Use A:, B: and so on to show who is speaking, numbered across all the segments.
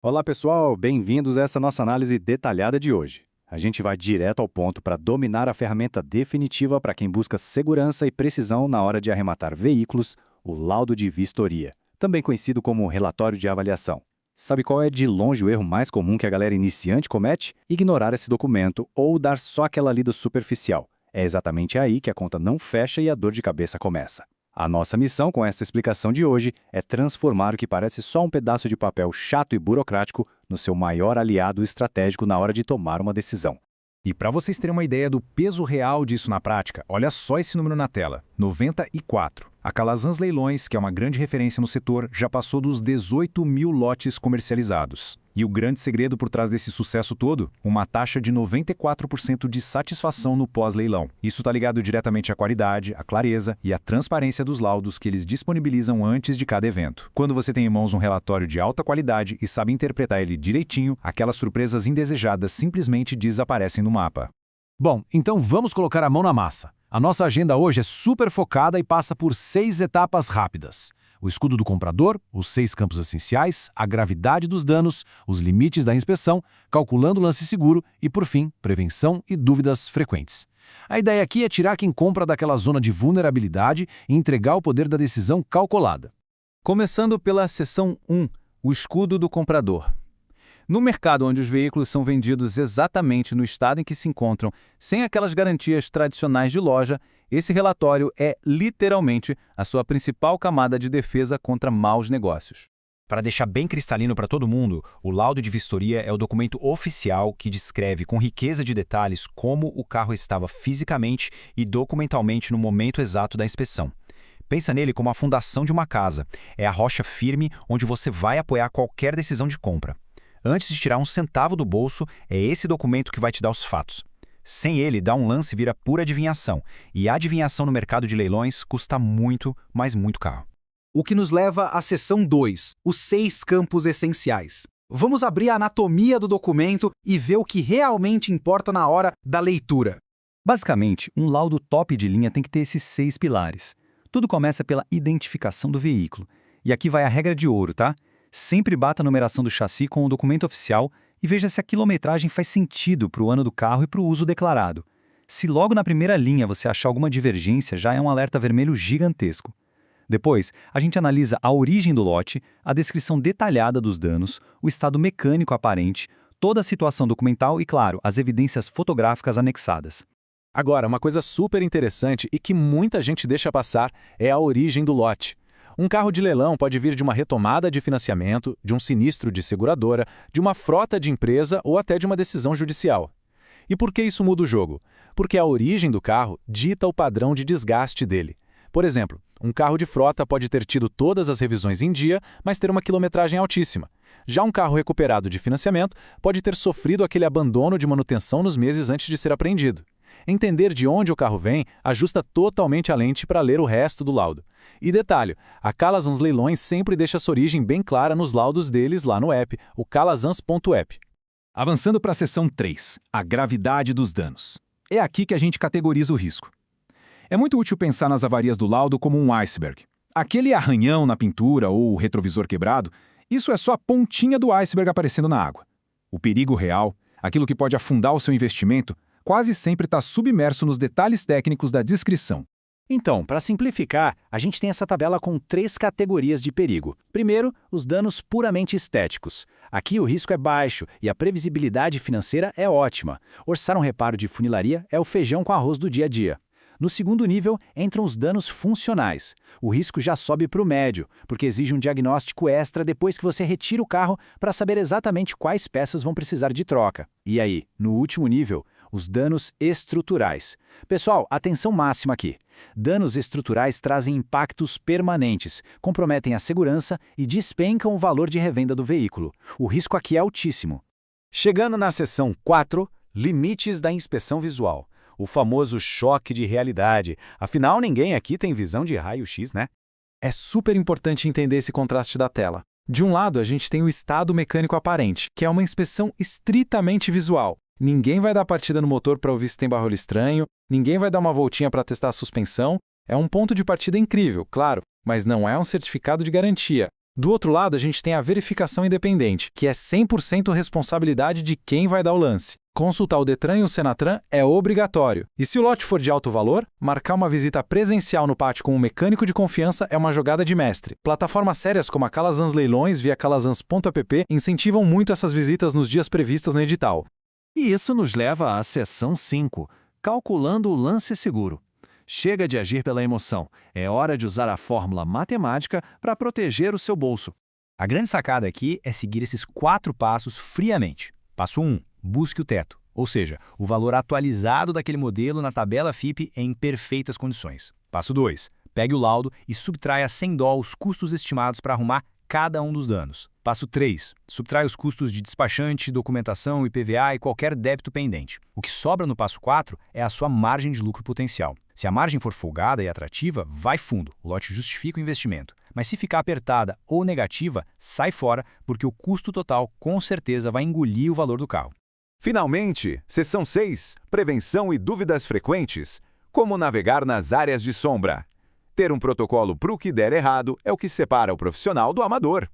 A: Olá pessoal, bem-vindos a essa nossa análise detalhada de hoje. A gente vai direto ao ponto para dominar a ferramenta definitiva para quem busca segurança e precisão na hora de arrematar veículos, o laudo de vistoria, também conhecido como relatório de avaliação. Sabe qual é de longe o erro mais comum que a galera iniciante comete? Ignorar esse documento ou dar só aquela lida superficial. É exatamente aí que a conta não fecha e a dor de cabeça começa. A nossa missão com essa explicação de hoje é transformar o que parece só um pedaço de papel chato e burocrático no seu maior aliado estratégico na hora de tomar uma decisão.
B: E para vocês terem uma ideia do peso real disso na prática, olha só esse número na tela, 94. A Calazans Leilões, que é uma grande referência no setor, já passou dos 18 mil lotes comercializados. E o grande segredo por trás desse sucesso todo? Uma taxa de 94% de satisfação no pós-leilão. Isso está ligado diretamente à qualidade, à clareza e à transparência dos laudos que eles disponibilizam antes de cada evento. Quando você tem em mãos um relatório de alta qualidade e sabe interpretar ele direitinho, aquelas surpresas indesejadas simplesmente desaparecem no mapa.
C: Bom, então vamos colocar a mão na massa. A nossa agenda hoje é super focada e passa por 6 etapas rápidas. O escudo do comprador, os 6 campos essenciais, a gravidade dos danos, os limites da inspeção, calculando o lance seguro e, por fim, prevenção e dúvidas frequentes. A ideia aqui é tirar quem compra daquela zona de vulnerabilidade e entregar o poder da decisão calculada.
B: Começando pela seção 1, o escudo do comprador. No mercado onde os veículos são vendidos exatamente no estado em que se encontram, sem aquelas garantias tradicionais de loja, esse relatório é, literalmente, a sua principal camada de defesa contra maus negócios. Para deixar bem cristalino para todo mundo, o laudo de vistoria é o documento oficial que descreve com riqueza de detalhes como o carro estava fisicamente e documentalmente no momento exato da inspeção. Pensa nele como a fundação de uma casa. É a rocha firme onde você vai apoiar qualquer decisão de compra. Antes de tirar um centavo do bolso, é esse documento que vai te dar os fatos. Sem ele, dar um lance vira pura adivinhação. E a adivinhação no mercado de leilões custa muito, mas muito caro.
D: O que nos leva à seção 2, os 6 campos essenciais. Vamos abrir a anatomia do documento e ver o que realmente importa na hora da leitura.
A: Basicamente, um laudo top de linha tem que ter esses 6 pilares. Tudo começa pela identificação do veículo. E aqui vai a regra de ouro, tá? Sempre bata a numeração do chassi com o documento oficial e veja se a quilometragem faz sentido para o ano do carro e para o uso declarado. Se logo na primeira linha você achar alguma divergência, já é um alerta vermelho gigantesco. Depois, a gente analisa a origem do lote, a descrição detalhada dos danos, o estado mecânico aparente, toda a situação documental e, claro, as evidências fotográficas anexadas.
B: Agora, uma coisa super interessante e que muita gente deixa passar é a origem do lote. Um carro de leilão pode vir de uma retomada de financiamento, de um sinistro de seguradora, de uma frota de empresa ou até de uma decisão judicial. E por que isso muda o jogo? Porque a origem do carro dita o padrão de desgaste dele. Por exemplo, um carro de frota pode ter tido todas as revisões em dia, mas ter uma quilometragem altíssima. Já um carro recuperado de financiamento pode ter sofrido aquele abandono de manutenção nos meses antes de ser apreendido. Entender de onde o carro vem ajusta totalmente a lente para ler o resto do laudo. E detalhe, a Calazans Leilões sempre deixa sua origem bem clara nos laudos deles lá no app, o calazans.app.
C: Avançando para a seção 3, a gravidade dos danos. É aqui que a gente categoriza o risco. É muito útil pensar nas avarias do laudo como um iceberg. Aquele arranhão na pintura ou o retrovisor quebrado, isso é só a pontinha do iceberg aparecendo na água. O perigo real, aquilo que pode afundar o seu investimento, quase sempre está submerso nos detalhes técnicos da descrição.
E: Então, para simplificar, a gente tem essa tabela com 3 categorias de perigo. Primeiro, os danos puramente estéticos. Aqui o risco é baixo e a previsibilidade financeira é ótima. Orçar um reparo de funilaria é o feijão com arroz do dia a dia. No segundo nível, entram os danos funcionais. O risco já sobe para o médio, porque exige um diagnóstico extra depois que você retira o carro para saber exatamente quais peças vão precisar de troca. E aí, no último nível, os danos estruturais. Pessoal, atenção máxima aqui. Danos estruturais trazem impactos permanentes, comprometem a segurança e despencam o valor de revenda do veículo. O risco aqui é altíssimo.
B: Chegando na seção 4, limites da inspeção visual. O famoso choque de realidade. Afinal, ninguém aqui tem visão de raio-x, né? É super importante entender esse contraste da tela. De um lado, a gente tem o estado mecânico aparente, que é uma inspeção estritamente visual. Ninguém vai dar partida no motor para ouvir se tem barulho estranho, ninguém vai dar uma voltinha para testar a suspensão. É um ponto de partida incrível, claro, mas não é um certificado de garantia. Do outro lado, a gente tem a verificação independente, que é 100% responsabilidade de quem vai dar o lance. Consultar o Detran e o Senatran é obrigatório. E se o lote for de alto valor, marcar uma visita presencial no pátio com um mecânico de confiança é uma jogada de mestre. Plataformas sérias como a Calazans Leilões via calazans.app incentivam muito essas visitas nos dias previstos no edital.
A: E isso nos leva à seção 5, calculando o lance seguro. Chega de agir pela emoção. É hora de usar a fórmula matemática para proteger o seu bolso.
E: A grande sacada aqui é seguir esses 4 passos friamente. Passo 1. Busque o teto, ou seja, o valor atualizado daquele modelo na tabela FIPE em perfeitas condições. Passo 2. Pegue o laudo e subtraia sem dó os custos estimados para arrumar cada um dos danos. Passo 3. Subtrai os custos de despachante, documentação, IPVA e qualquer débito pendente. O que sobra no passo 4 é a sua margem de lucro potencial. Se a margem for folgada e atrativa, vai fundo, o lote justifica o investimento. Mas se ficar apertada ou negativa, sai fora, porque o custo total com certeza vai engolir o valor do carro.
F: Finalmente, seção 6, prevenção e dúvidas frequentes. Como navegar nas áreas de sombra. Ter um protocolo para o que der errado é o que separa o profissional do amador.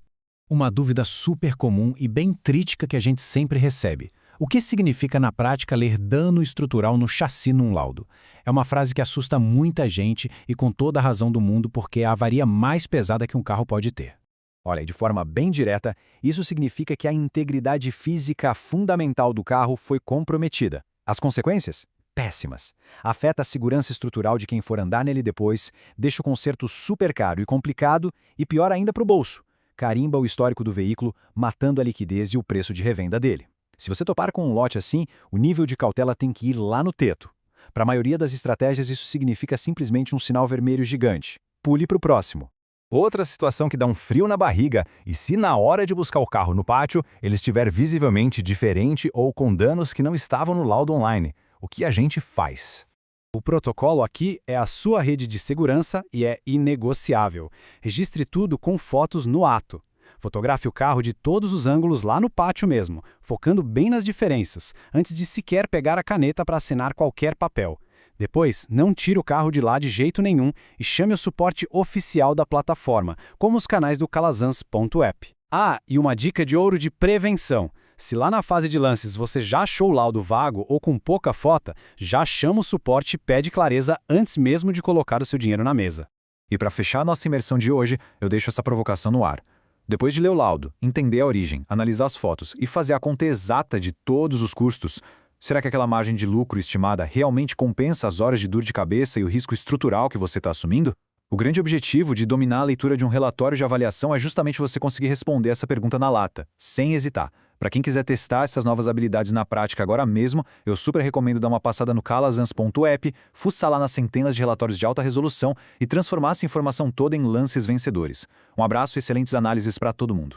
E: Uma dúvida super comum e bem crítica que a gente sempre recebe. O que significa na prática ler dano estrutural no chassi num laudo? É uma frase que assusta muita gente e com toda a razão do mundo porque é a avaria mais pesada que um carro pode ter.
A: Olha, de forma bem direta, isso significa que a integridade física fundamental do carro foi comprometida. As consequências? Péssimas. Afeta a segurança estrutural de quem for andar nele depois, deixa o conserto super caro e complicado e pior ainda para o bolso. Carimba o histórico do veículo, matando a liquidez e o preço de revenda dele. Se você topar com um lote assim, o nível de cautela tem que ir lá no teto. Para a maioria das estratégias, isso significa simplesmente um sinal vermelho gigante. Pule para o próximo.
C: Outra situação que dá um frio na barriga, e se na hora de buscar o carro no pátio, ele estiver visivelmente diferente ou com danos que não estavam no laudo online. O que a gente faz?
E: O protocolo aqui é a sua rede de segurança e é inegociável. Registre tudo com fotos no ato. Fotografe o carro de todos os ângulos lá no pátio mesmo, focando bem nas diferenças, antes de sequer pegar a caneta para assinar qualquer papel. Depois, não tire o carro de lá de jeito nenhum e chame o suporte oficial da plataforma, como os canais do calazans.app. Ah, e uma dica de ouro de prevenção. Se lá na fase de lances você já achou o laudo vago ou com pouca foto, já chama o suporte e pede clareza antes mesmo de colocar o seu dinheiro na mesa.
C: E para fechar nossa imersão de hoje, eu deixo essa provocação no ar. Depois de ler o laudo, entender a origem, analisar as fotos e fazer a conta exata de todos os custos, será que aquela margem de lucro estimada realmente compensa as horas de dor de cabeça e o risco estrutural que você está assumindo? O grande objetivo de dominar a leitura de um relatório de avaliação é justamente você conseguir responder essa pergunta na lata, sem hesitar. Para quem quiser testar essas novas habilidades na prática agora mesmo, eu super recomendo dar uma passada no calazans.app, fuçar lá nas centenas de relatórios de alta resolução e transformar essa informação toda em lances vencedores. Um abraço e excelentes análises para todo mundo.